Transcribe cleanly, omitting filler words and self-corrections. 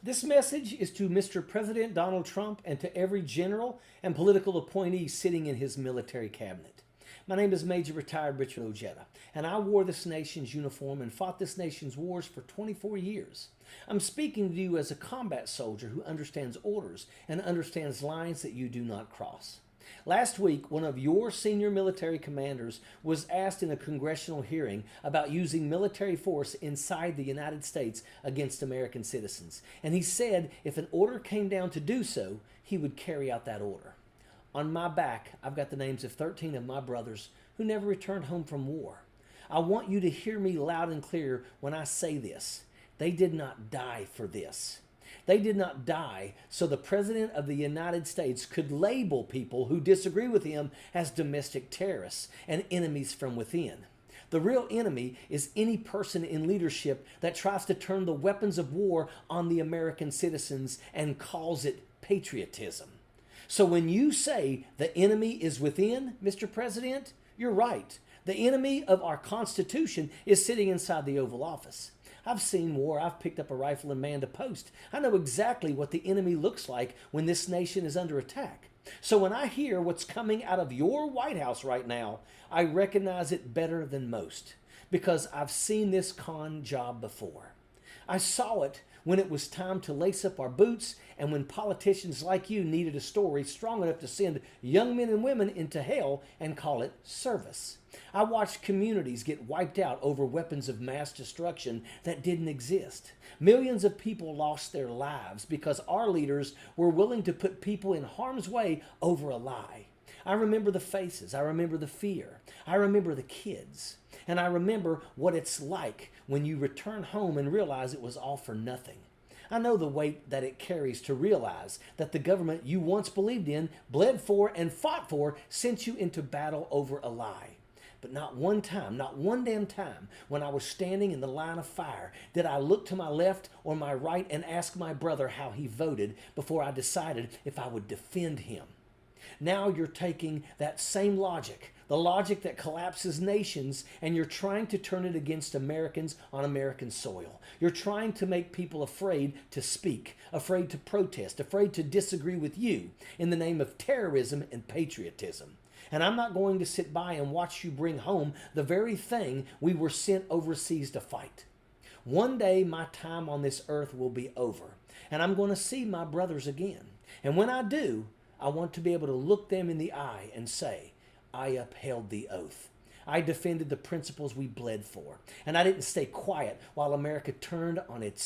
This message is to Mr. President Donald Trump and to every general and political appointee sitting in his military cabinet. My name is Major Retired Richard Ojeda, and I wore this nation's uniform and fought this nation's wars for 24 years. I'm speaking to you as a combat soldier who understands orders and understands lines that you do not cross. Last week, one of your senior military commanders was asked in a congressional hearing about using military force inside the United States against American citizens. And he said if an order came down to do so, he would carry out that order. On my back, I've got the names of 13 of my brothers who never returned home from war. I want you to hear me loud and clear when I say this. They did not die for this. They did not die so the President of the United States could label people who disagree with him as domestic terrorists and enemies from within. The real enemy is any person in leadership that tries to turn the weapons of war on the American citizens and calls it patriotism. So when you say the enemy is within, Mr. President, you're right. The enemy of our Constitution is sitting inside the Oval Office. I've seen war. I've picked up a rifle and manned a post. I know exactly what the enemy looks like when this nation is under attack. So when I hear what's coming out of your White House right now, I recognize it better than most because I've seen this con job before. I saw it when it was time to lace up our boots and when politicians like you needed a story strong enough to send young men and women into hell and call it service. I watched communities get wiped out over weapons of mass destruction that didn't exist. Millions of people lost their lives because our leaders were willing to put people in harm's way over a lie. I remember the faces. I remember the fear. I remember the kids. And I remember what it's like when you return home and realize it was all for nothing. I know the weight that it carries to realize that the government you once believed in, bled for, and fought for sent you into battle over a lie. But not one time, not one damn time, when I was standing in the line of fire, did I look to my left or my right and ask my brother how he voted before I decided if I would defend him. Now you're taking that same logic, the logic that collapses nations, and you're trying to turn it against Americans on American soil. You're trying to make people afraid to speak, afraid to protest, afraid to disagree with you in the name of terrorism and patriotism. And I'm not going to sit by and watch you bring home the very thing we were sent overseas to fight. One day my time on this earth will be over, and I'm going to see my brothers again. And when I do, I want to be able to look them in the eye and say, I upheld the oath. I defended the principles we bled for. And I didn't stay quiet while America turned on its